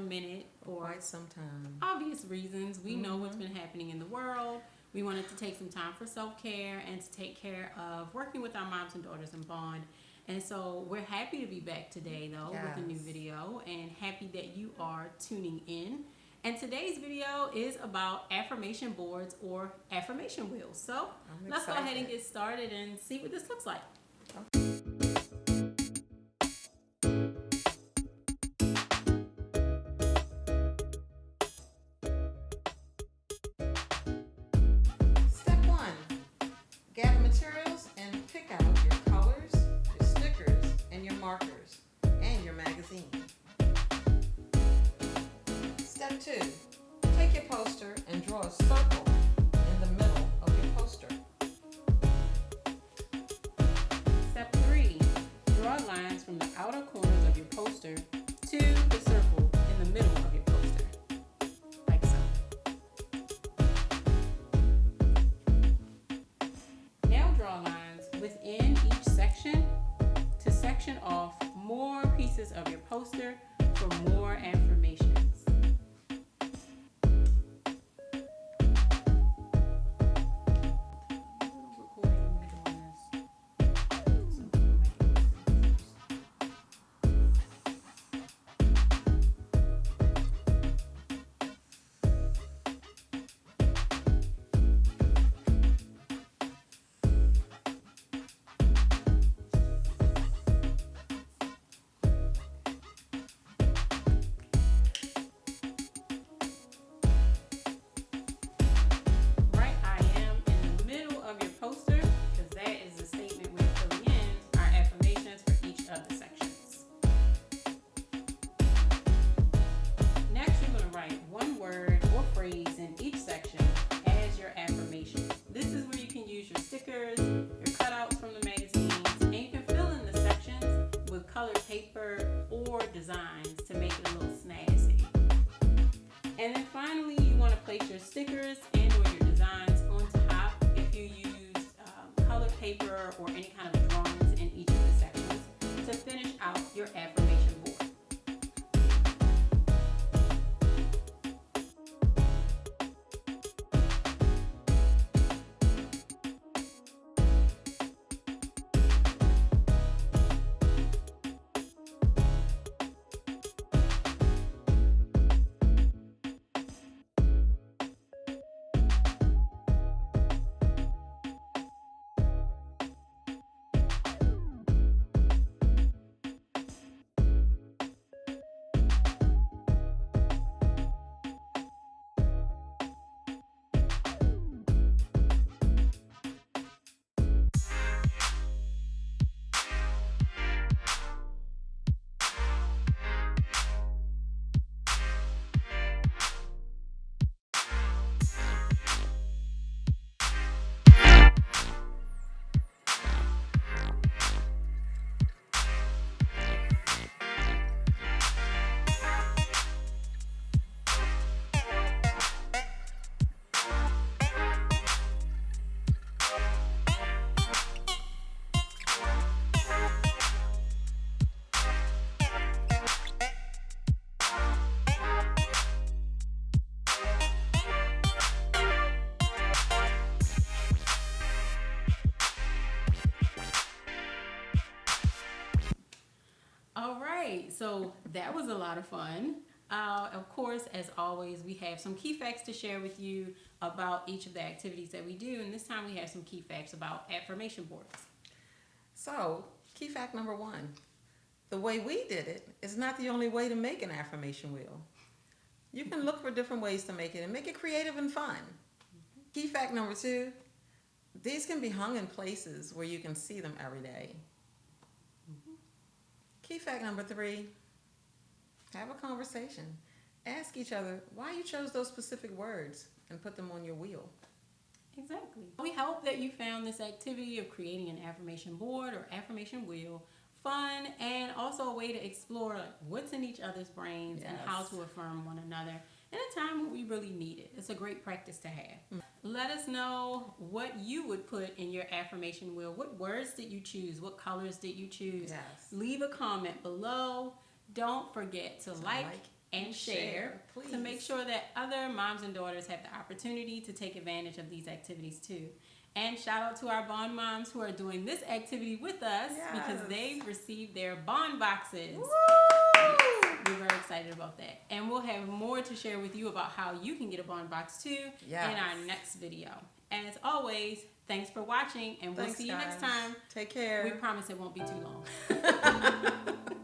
a minute for quite some time. obvious reasons. We know what's been happening in the world. We wanted to take some time for self-care and to take care of working with our moms and daughters in Bond. And so we're happy to be back today, though, with a new video, and happy that you are tuning in. And today's video is about affirmation boards or affirmation wheels. So let's go ahead and get started and see what this looks like. Step 1. Gather materials and pick out your colors, your stickers, and your markers, and your magazine. Step 2. Take your poster and draw a circle in the middle of your poster. Step 3. Draw lines from the outer corners of your poster to the circle in the middle of your poster, like so. Now draw lines within each section to section off more pieces of your poster for more affirmations. Paper or designs to make it a little snazzy. And then finally, you want to place your stickers and or your designs on top if you use colored paper or any kind of drawings in each of the sections to finish out your affirmation board. So that was a lot of fun. Of course, as always, we have some key facts to share with you about each of the activities that we do. And this time we have some key facts about affirmation boards. So, key fact number 1. The way we did it is not the only way to make an affirmation wheel. You can look for different ways to make it and make it creative and fun. Key fact number 2. These can be hung in places where you can see them every day. Key fact number 3, have a conversation. Ask each other why you chose those specific words and put them on your wheel. Exactly. We hope that you found this activity of creating an affirmation board or affirmation wheel fun and also a way to explore what's in each other's brains and how to affirm one another in a time when we really need it. It's a great practice to have. Let us know what you would put in your affirmation wheel. What words did you choose? What colors did you choose? Yes. Leave a comment below. Don't forget to like, and share please. to make sure that other moms and daughters have the opportunity to take advantage of these activities too. And shout out to our bond moms who are doing this activity with us because they've received their bond boxes. Woo! Yes, we're very excited about that. And we'll have more to share with you about how you can get a bond box too in our next video. As always, thanks for watching, and we'll see you next time. Take care. We promise it won't be too long.